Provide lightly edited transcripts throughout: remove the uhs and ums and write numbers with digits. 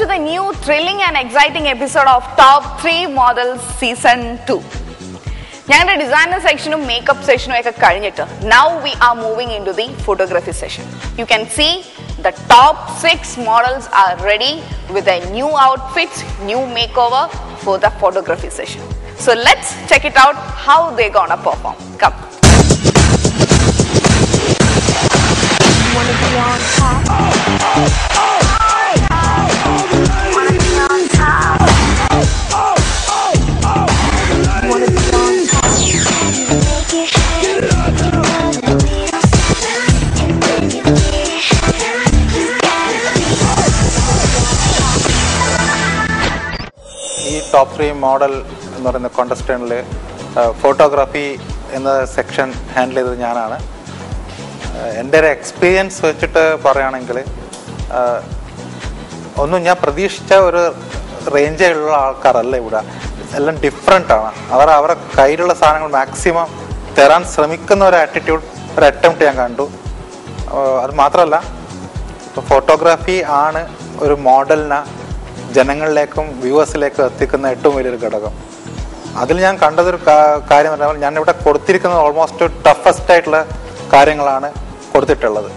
the new thrilling and exciting episode of Top 3 Models Season 2. ഞങ്ങളുടെ designer സെക്ഷനും makeup സെക്ഷനും ഒക്കെ കഴിഞ്ഞിട്ട് now we are moving into the photography session. You can see the top 6 models are ready with their new outfits, new makeover for the photography session. So let's check it out how they're gonna perform. Come. Wanna be on top? Wanna be on top? Wanna be on top? Make it ഈ top 3 model എന്ന് പറയുന്ന കോണ്ടസ്റ്റന്റിൽ photography എന്ന section handle ചെയ്തത് ഞാനാണ്. എൻ്റെ ഒരു experience വെച്ചിട്ട് പറയുകയാണെങ്കിൽ ഒന്നും ഞാൻ പ്രതീക്ഷിച്ച ഒരു റേഞ്ചിലുള്ള ആൾക്കാരല്ല ഇവിടെ. എല്ലാം ഡിഫറെൻ്റ് ആണ്. അവരുടെ കയ്യിലുള്ള സാധനങ്ങൾ മാക്സിമം തരാൻ ശ്രമിക്കുന്ന ഒരു ആറ്റിറ്റ്യൂഡ്, ഒരു അറ്റംപ്റ്റ് ഞാൻ കണ്ടു. അത് മാത്രമല്ല, ഇപ്പോൾ ഫോട്ടോഗ്രാഫി ആണ് ഒരു മോഡലിനെ ജനങ്ങളിലേക്കും വ്യൂവേഴ്സിലേക്കും എത്തിക്കുന്ന ഏറ്റവും വലിയൊരു ഘടകം. അതിൽ ഞാൻ കണ്ടതൊരു കാര്യം എന്ന് പറഞ്ഞാൽ, ഞാനിവിടെ കൊടുത്തിരിക്കുന്നത് ഓൾമോസ്റ്റ് ടഫസ്റ്റ് ആയിട്ടുള്ള കാര്യങ്ങളാണ് കൊടുത്തിട്ടുള്ളത്.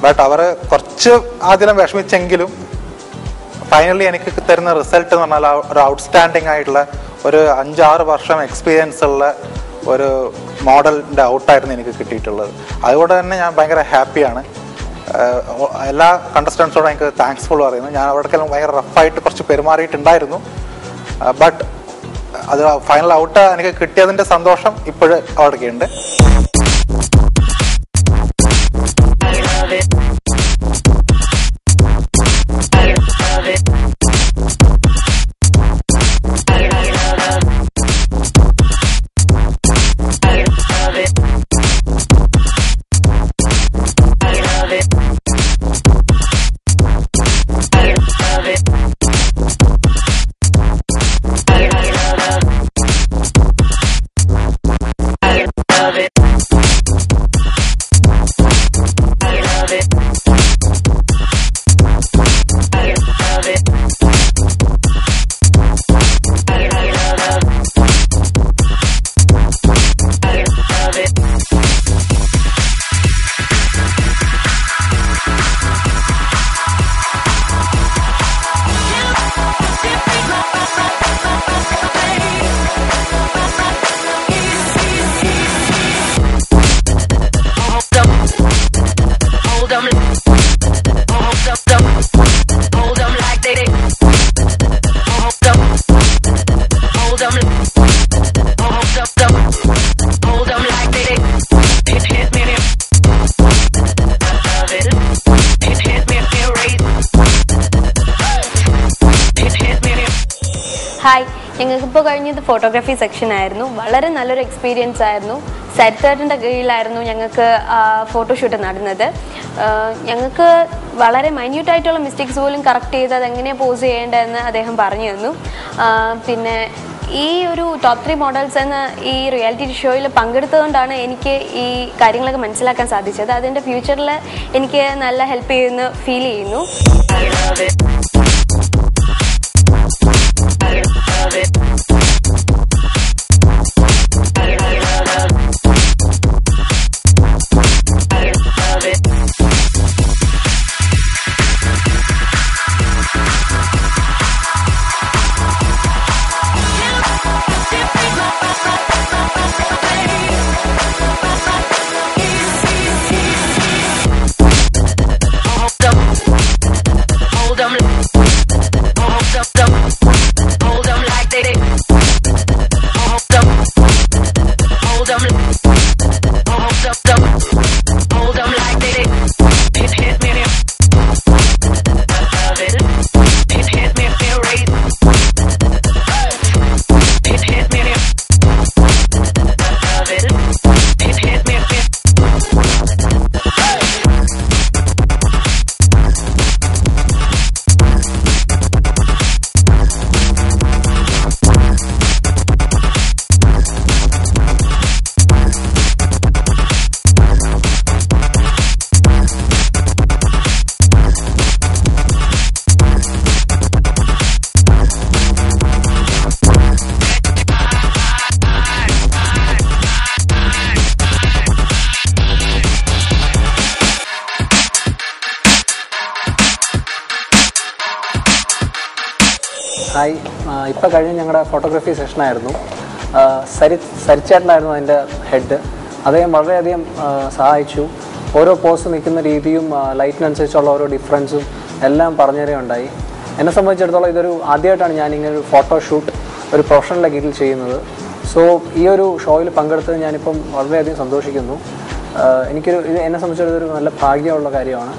ബട്ട് അവർ കുറച്ച് ആദ്യം വിഷമിച്ചെങ്കിലും ഫൈനലി എനിക്ക് തരുന്ന റിസൾട്ട് എന്ന് പറഞ്ഞാൽ ഒരു ഔട്ട്സ്റ്റാൻഡിങ് ആയിട്ടുള്ള ഒരു 5-6 വർഷം എക്സ്പീരിയൻസ് ഉള്ള ഒരു മോഡലിൻ്റെ ഔട്ടായിരുന്നു എനിക്ക് കിട്ടിയിട്ടുള്ളത്. അതുകൊണ്ട് തന്നെ ഞാൻ ഭയങ്കര ഹാപ്പിയാണ്. എല്ലാ കണ്ടസ്റ്റൻസോടും എനിക്ക് താങ്ക്സ്ഫുൾ പറയുന്നു. ഞാൻ അവിടേക്കെല്ലാം ഭയങ്കര റഫായിട്ട് കുറച്ച് പെരുമാറിയിട്ടുണ്ടായിരുന്നു. ബട്ട് അത് ഫൈനൽ ഔട്ട് എനിക്ക് കിട്ടിയതിൻ്റെ സന്തോഷം ഇപ്പോഴും അവിടേക്കുണ്ട്. ഹായ്, ഞങ്ങൾക്കിപ്പോൾ കഴിഞ്ഞത് ഫോട്ടോഗ്രാഫി സെക്ഷൻ ആയിരുന്നു. വളരെ നല്ലൊരു എക്സ്പീരിയൻസ് ആയിരുന്നു. സരിത്തേട്ടൻ്റെ കീഴിലായിരുന്നു ഞങ്ങൾക്ക് ഫോട്ടോഷൂട്ട് നടന്നത്. ഞങ്ങൾക്ക് വളരെ മൈന്യൂട്ടായിട്ടുള്ള മിസ്റ്റേക്സ് പോലും കറക്റ്റ് ചെയ്ത് അതെങ്ങനെയാണ് പോസ് ചെയ്യേണ്ടതെന്ന് അദ്ദേഹം പറഞ്ഞു തന്നു. പിന്നെ ഈ ഒരു ടോപ്പ് 3 മോഡൽസ് എന്ന ഈ റിയാലിറ്റി ഷോയിൽ പങ്കെടുത്തതുകൊണ്ടാണ് എനിക്ക് ഈ കാര്യങ്ങളൊക്കെ മനസ്സിലാക്കാൻ സാധിച്ചത്. അതിൻ്റെ ഫ്യൂച്ചറിൽ എനിക്ക് നല്ല ഹെൽപ്പ് ചെയ്യുമെന്ന് ഫീൽ ചെയ്യുന്നു. Hold them. ഹായ്, ഇപ്പോൾ കഴിഞ്ഞ ഞങ്ങളുടെ ഫോട്ടോഗ്രാഫി സെഷനായിരുന്നു. സരിച്ചേട്ടനായിരുന്നു അതിൻ്റെ ഹെഡ്. അദ്ദേഹം വളരെയധികം സഹായിച്ചു. ഓരോ പോസ് നിൽക്കുന്ന രീതിയും ലൈറ്റിനനുസരിച്ചുള്ള ഓരോ ഡിഫറൻസും എല്ലാം പറഞ്ഞുതരുകയുണ്ടായി. എന്നെ സംബന്ധിച്ചിടത്തോളം ഇതൊരു ആദ്യമായിട്ടാണ് ഞാനിങ്ങനൊരു ഫോട്ടോഷൂട്ട് ഒരു പ്രൊഫഷണലിൻ്റെ കീഴിൽ ചെയ്യുന്നത്. സോ ഈ ഒരു ഷോയിൽ പങ്കെടുത്തത് ഞാനിപ്പം വളരെയധികം സന്തോഷിക്കുന്നു. ഇത് എന്നെ സംബന്ധിച്ചിടത്തൊരു നല്ല ഭാഗ്യമുള്ള കാര്യമാണ്.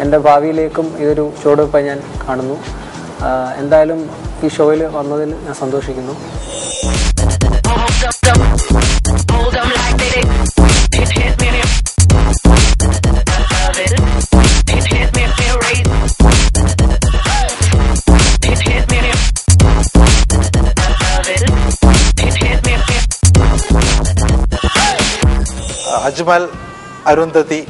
എൻ്റെ ഭാവിയിലേക്കും ഇതൊരു ചുവടുവെപ്പായി ഞാൻ കാണുന്നു. എന്തായാലും ഈ ഷോയിൽ വന്നതിൽ ഞാൻ സന്തോഷിക്കുന്നു. അജ്മൽ, അരുന്ധതി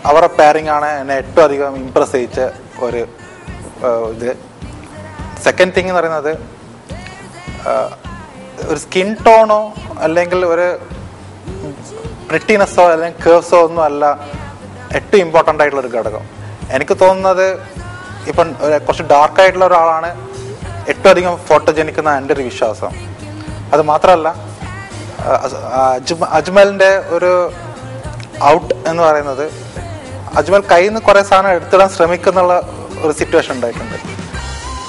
അവരുടെ പെയറിംഗ് ആണ് എന്നെ ഏറ്റവും അധികം ഇംപ്രസ് ചെയ്യിച്ച ഒരു ഇത്. സെക്കൻഡ് തിങ് എന്ന് പറയുന്നത് ഒരു സ്കിൻ ടോണോ അല്ലെങ്കിൽ ഒരു പ്രിറ്റിനെസ്സോ അല്ലെങ്കിൽ കേഴ്സോ ഒന്നും അല്ല ഏറ്റവും ഇമ്പോർട്ടൻ്റ് ആയിട്ടുള്ളൊരു ഘടകം. എനിക്ക് തോന്നുന്നത് ഇപ്പം കുറച്ച് ഡാർക്കായിട്ടുള്ള ഒരാളാണ് ഏറ്റവും അധികം ഫോട്ടോജനിക് എന്നാണ് എൻ്റെ ഒരു വിശ്വാസം. അത് മാത്രമല്ല അജ്മലിൻ്റെ ഒരു ഔട്ട് എന്ന് പറയുന്നത് അജ്മൽ കയ്യിൽ നിന്ന് കുറേ സാധനം എടുത്തിടാൻ ശ്രമിക്കുന്നുള്ള ഒരു സിറ്റുവേഷൻ ഉണ്ടായിട്ടുണ്ട്.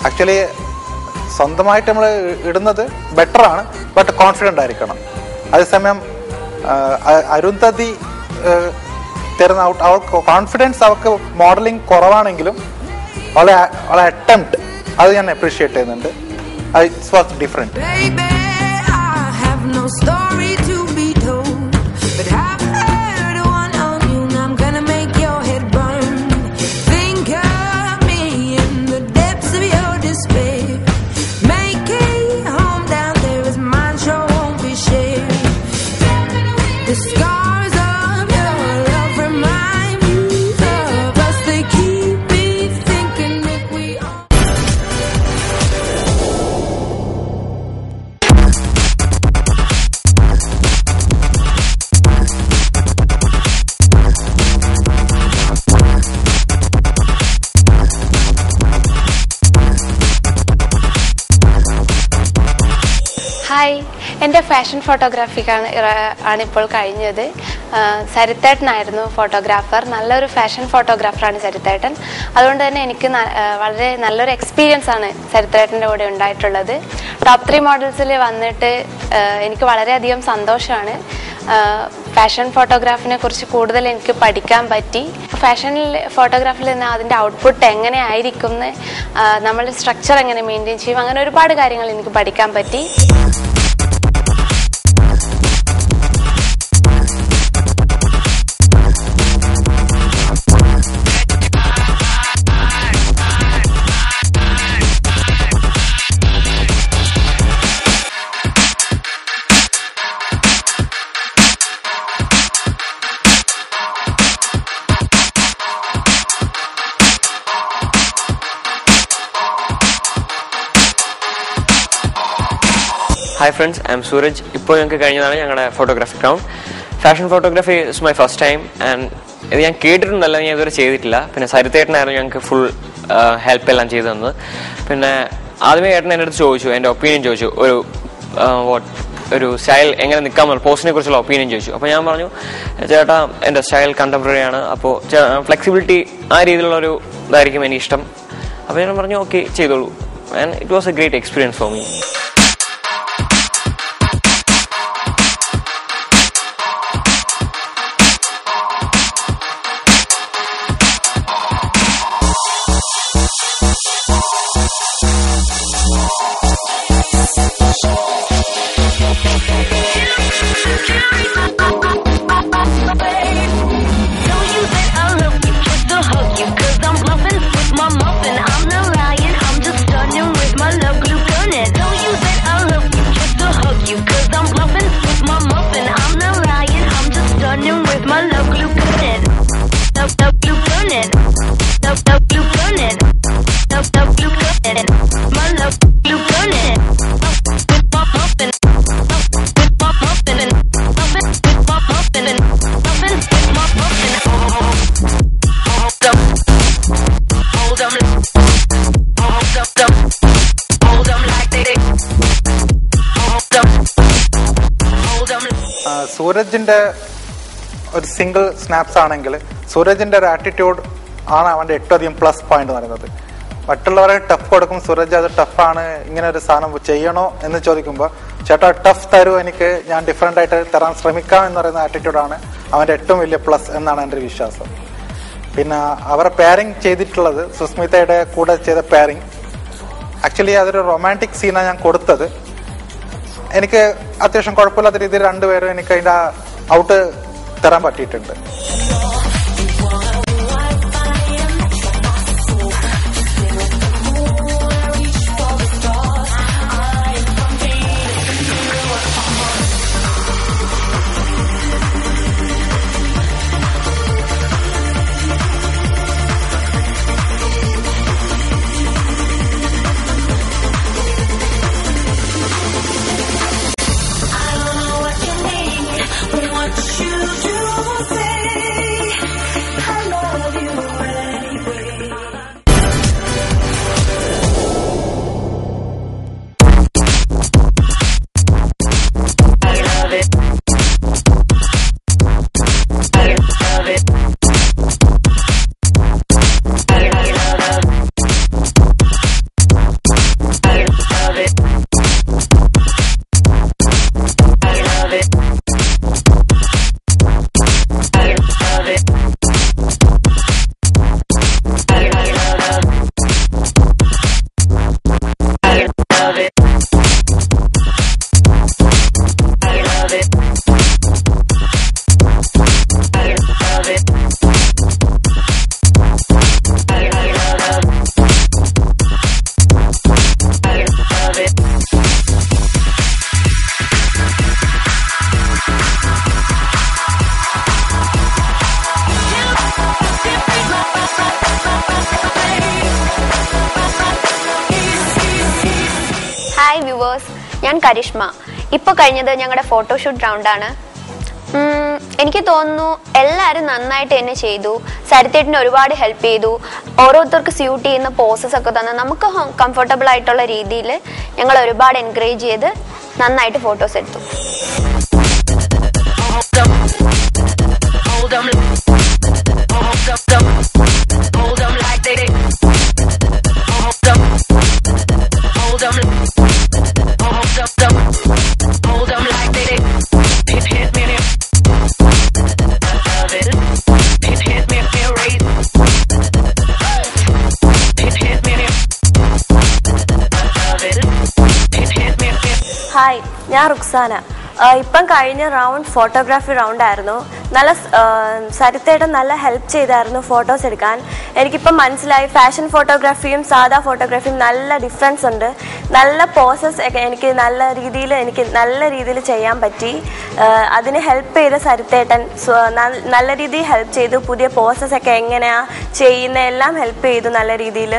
ആക്ച്വലി സ്വന്തമായിട്ട് നമ്മൾ ഇടുന്നത് ബെറ്ററാണ്, ബട്ട് കോൺഫിഡൻ്റ് ആയിരിക്കണം. അതേസമയം അരുന്ധതി തരുന്ന ഔട്ട് അവൾക്ക് കോൺഫിഡൻസ്, അവൾക്ക് മോഡലിംഗ് കുറവാണെങ്കിലും അവളെ അറ്റംപ്റ്റ് അത് ഞാൻ അപ്രീഷിയേറ്റ് ചെയ്യുന്നുണ്ട്. It's was different. ഹായ്, എൻ്റെ ഫാഷൻ ഫോട്ടോഗ്രാഫിക്കാണ് ഇപ്പോൾ കഴിഞ്ഞത്. സരിത്തേട്ടനായിരുന്നു ഫോട്ടോഗ്രാഫർ. നല്ലൊരു ഫാഷൻ ഫോട്ടോഗ്രാഫറാണ് സരിത്തേട്ടൻ. അതുകൊണ്ട് തന്നെ എനിക്ക് വളരെ നല്ലൊരു എക്സ്പീരിയൻസ് ആണ് സരിത്തേട്ടൻ്റെ കൂടെ ഉണ്ടായിട്ടുള്ളത്. ടോപ്പ് 3 മോഡൽസിൽ വന്നിട്ട് എനിക്ക് വളരെയധികം സന്തോഷമാണ്. ഫാഷൻ ഫോട്ടോഗ്രാഫിനെ കുറിച്ച് കൂടുതൽ എനിക്ക് പഠിക്കാൻ പറ്റി. ഫാഷനിൽ ഫോട്ടോഗ്രാഫിൽ നിന്ന് അതിൻ്റെ ഔട്ട്പുട്ട് എങ്ങനെ ആയിരിക്കും, നമ്മളുടെ സ്ട്രക്ചർ എങ്ങനെ മെയിൻറ്റെയിൻ ചെയ്യും, അങ്ങനെ ഒരുപാട് കാര്യങ്ങൾ എനിക്ക് പഠിക്കാൻ പറ്റി. Hi friends, I am Suraj. ഇപ്പോൾ ഞങ്ങൾക്ക് കഴിഞ്ഞതാണ് ഞങ്ങളുടെ photography ground. Fashion photography is my first time and ഇത് ഞാൻ കേട്ടിട്ടുണ്ടല്ലോ, ഞാൻ ഇതുവരെ ചെയ്തിട്ടില്ല. പിന്നെ സരിത്തേട്ടനായിരുന്നു ഞങ്ങൾക്ക് ഫുൾ ഹെൽപ്പ് എല്ലാം ചെയ്തു തന്നത്. പിന്നെ ആദ്യമേ ഏട്ടൻ എൻ്റെ അടുത്ത് ചോദിച്ചു, എൻ്റെ ഒപ്പീനിയൻ ചോദിച്ചു, ഒരു സ്റ്റൈൽ എങ്ങനെ നിൽക്കാമെന്നുള്ള പോസ്റ്റിനെ കുറിച്ചുള്ള ഒപ്പീനിയൻ ചോദിച്ചു. അപ്പോൾ ഞാൻ പറഞ്ഞു, ചേട്ടാ എൻ്റെ സ്റ്റൈൽ കണ്ടംപററി ആണ്, അപ്പോൾ ഫ്ലെക്സിബിലിറ്റി ആ രീതിയിലുള്ളൊരു ഇതായിരിക്കും എനിക്കിഷ്ടം. അപ്പോൾ ഞാൻ പറഞ്ഞു ഓക്കെ ചെയ്തോളൂ. And it was A great experience for me. Don't you സൂരജിൻ്റെ ഒരു സിംഗിൾ സ്നാപ്സ് ആണെങ്കിൽ സൂരജിൻ്റെ ഒരു ആറ്റിറ്റ്യൂഡ് ആണ് അവൻ്റെ ഏറ്റവും അധികം പ്ലസ് പോയിന്റ് എന്ന് പറയുന്നത്. മറ്റുള്ളവരെ ടഫ് കൊടുക്കും, സൂരജ് അത് ടഫാണ്, ഇങ്ങനെ ഒരു സാധനം ചെയ്യണോ എന്ന് ചോദിക്കുമ്പോൾ ചേട്ടാ ടഫ് തരൂ, എനിക്ക് ഞാൻ ഡിഫറെൻ്റ് ആയിട്ട് തരാൻ ശ്രമിക്കാം എന്ന് പറയുന്ന ആറ്റിറ്റ്യൂഡാണ് അവൻ്റെ ഏറ്റവും വലിയ പ്ലസ് എന്നാണ് എൻ്റെ ഒരു വിശ്വാസം. പിന്നെ അവരെ പെയറിങ് ചെയ്തിട്ടുള്ളത് സുസ്മിതയുടെ കൂടെ ചെയ്ത പെയറിങ് ആക്ച്വലി അതൊരു റൊമാൻറ്റിക് സീനാണ് ഞാൻ കൊടുത്തത്. എനിക്ക് അത്യാവശ്യം കുഴപ്പമില്ലാത്ത രീതിയിൽ രണ്ടുപേരും എനിക്ക് അതിൻ്റെ ഔട്ട് തരാൻ പറ്റിയിട്ടുണ്ട്. ഹായ് വ്യൂവേഴ്സ്, ഞാൻ കരിഷ്മ. ഇപ്പോൾ കഴിഞ്ഞത് ഞങ്ങളുടെ ഫോട്ടോഷൂട്ട് റൗണ്ടാണ്. എനിക്ക് തോന്നുന്നു എല്ലാവരും നന്നായിട്ട് തന്നെ ചെയ്തു. സരിത്തേട്ടിന് ഒരുപാട് ഹെൽപ്പ് ചെയ്തു. ഓരോരുത്തർക്ക് സ്യൂട്ട് ചെയ്യുന്ന പോസസ് ഒക്കെ തന്ന് നമുക്ക് കംഫർട്ടബിൾ ആയിട്ടുള്ള രീതിയിൽ ഞങ്ങൾ ഒരുപാട് എൻകറേജ് ചെയ്ത് നന്നായിട്ട് ഫോട്ടോസ് എടുത്തു. ഹായ്, ഞാൻ റുക്സാന. ഇപ്പം കഴിഞ്ഞ റൗണ്ട് ഫോട്ടോഗ്രാഫി റൗണ്ടായിരുന്നു. നല്ല സരിത്തേട്ടൻ നല്ല ഹെൽപ്പ് ചെയ്തായിരുന്നു ഫോട്ടോസ് എടുക്കാൻ. എനിക്കിപ്പം മനസ്സിലായി ഫാഷൻ ഫോട്ടോഗ്രാഫിയും സാധാ ഫോട്ടോഗ്രാഫിയും നല്ല ഡിഫറൻസ് ഉണ്ട്. നല്ല പോസസ് ഒക്കെ എനിക്ക് നല്ല രീതിയിൽ ചെയ്യാൻ പറ്റി. അതിന് ഹെൽപ്പ് ചെയ്ത സരിത്തേട്ടൻ നല്ല രീതിയിൽ ഹെൽപ്പ് ചെയ്തു. പുതിയ പോസസ് ഒക്കെ എങ്ങനെയാണ് ചെയ്യുന്ന എല്ലാം ഹെൽപ്പ് ചെയ്തു നല്ല രീതിയിൽ.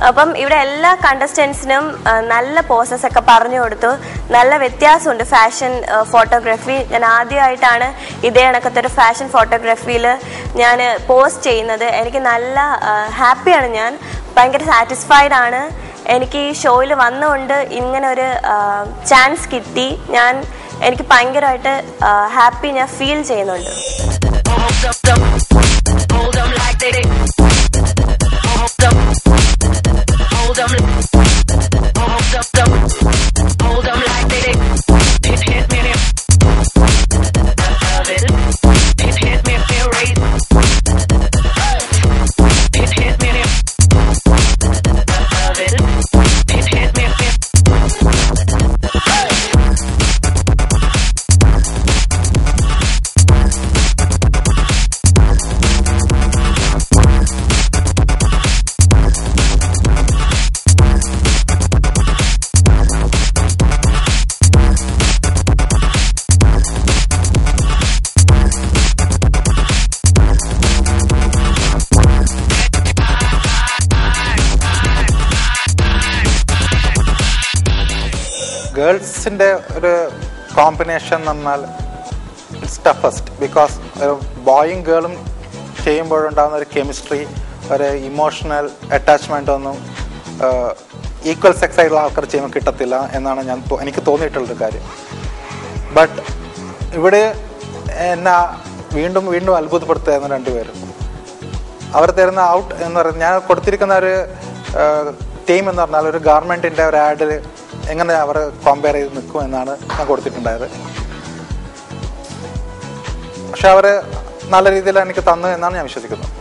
അപ്പം ഇവിടെ എല്ലാ കണ്ടസ്റ്റൻസിനും നല്ല പോസസ് ഒക്കെ പറഞ്ഞു കൊടുത്തു. നല്ല വ്യത്യാസമുണ്ട് ഫാഷൻ ഫോട്ടോഗ്രാഫി. ഞാൻ ആദ്യമായിട്ടാണ് ഇതേ കണക്കത്തെ ഒരു ഫാഷൻ ഫോട്ടോഗ്രാഫിയിൽ ഞാൻ പോസ്റ്റ് ചെയ്യുന്നത്. എനിക്ക് നല്ല ഹാപ്പിയാണ്. ഞാൻ ഭയങ്കര സാറ്റിസ്ഫൈഡ് ആണ്. എനിക്ക് ഈ ഷോയിൽ വന്നുകൊണ്ട് ഇങ്ങനെ ഒരു ചാൻസ് കിട്ടി. എനിക്ക് ഭയങ്കരമായിട്ട് ഹാപ്പി ഞാൻ ഫീൽ ചെയ്യുന്നുണ്ട്. ഗേൾസിൻ്റെ ഒരു കോമ്പിനേഷൻ എന്ന് പറഞ്ഞാൽ ഇറ്റ്സ് ടഫസ്റ്റ്. ബിക്കോസ് ഒരു ബോയും ഗേളും ചെയ്യുമ്പോഴുണ്ടാകുന്ന ഒരു കെമിസ്ട്രി, ഒരു ഇമോഷണൽ അറ്റാച്ച്മെൻ്റ് ഒന്നും ഈക്വൽ സെക്സ് ആയിട്ടുള്ള ആൾക്കാർ ചെയ്യുമ്പോൾ കിട്ടത്തില്ല എന്നാണ് എനിക്ക് തോന്നിയിട്ടുള്ളൊരു കാര്യം. ബട്ട് ഇവിടെ എന്നെ വീണ്ടും വീണ്ടും അത്ഭുതപ്പെടുത്തുകയായിരുന്നു രണ്ടുപേരും. അവർ തരുന്ന ഔട്ട് എന്ന് പറയുന്നത്, ഞാൻ കൊടുത്തിരിക്കുന്ന ഒരു ടീം എന്ന് പറഞ്ഞാൽ ഒരു ഗവൺമെൻറ്റിൻ്റെ ഒരു ആഡിൽ എങ്ങനെ അവർ കമ്പയർ ചെയ്ത് നിൽക്കും എന്നാണ് ഞാൻ കൊടുത്തിട്ടുണ്ടായത്. പക്ഷെ അവർ നല്ല രീതിയിൽ എനിക്ക് തന്നു എന്നാണ് ഞാൻ വിശ്വസിക്കുന്നത്.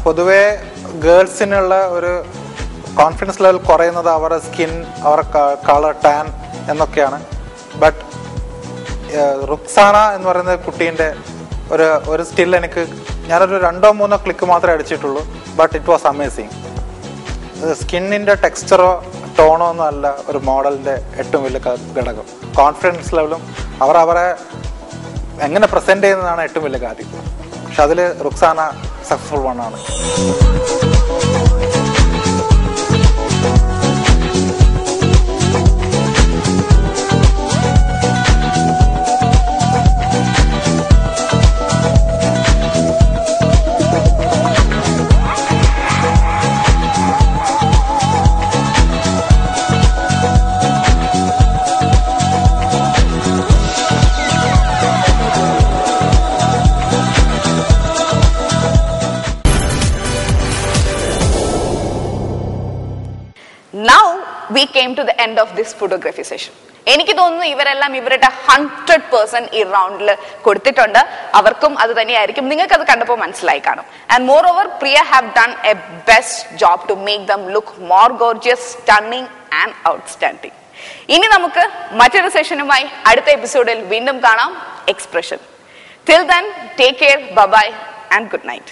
പൊതുവേ ഗേൾസിനുള്ള ഒരു കോൺഫിഡൻസ് ലെവൽ കുറയുന്നത് അവരുടെ സ്കിൻ, അവരുടെ കളർ, ടാൻ എന്നൊക്കെയാണ്. ബട്ട് റുക്സാന എന്ന് പറയുന്ന കുട്ടീൻ്റെ ഒരു സ്റ്റിൽ എനിക്ക് ഞാനൊരു 2-3 ക്ലിക്ക് മാത്രമേ അടിച്ചിട്ടുള്ളൂ. But it was amazing. സ്കിന്നിൻ്റെ ടെക്സ്ചറോ ടോണോ ഒന്നും അല്ല ഒരു മോഡലിൻ്റെ ഏറ്റവും വലിയ ഘടകം. കോൺഫിഡൻസ് ലെവലും അവരെ എങ്ങനെ പ്രസൻറ്റ് ചെയ്യുന്നതാണ് ഏറ്റവും വലിയ കാര്യം. പക്ഷെ അതിൽ റുക്സാന സക്സസ്ഫുൾ വണ്ണാണ്. Now we came to the end of this photography session. എനിക്ക് തോന്നുന്നു ഇവരെല്ലാം ഇവരുടെ 100% ഈ റൗണ്ടിൽ കൊടുത്തിട്ടുണ്ട്. അവർക്കും അത് തന്നെയായിരിക്കും. നിങ്ങൾക്ക് അത് കണ്ടപ്പോൾ മനസ്സിലായി കാണും. And moreover Priya have done a best job to make them look more gorgeous, stunning and outstanding. ഇനി നമുക്ക് മറ്റൊരു സെഷനുമായി അടുത്ത എപ്പിസോഡിൽ വീണ്ടും കാണാം. Expression. Till then, take care, bye bye and good night.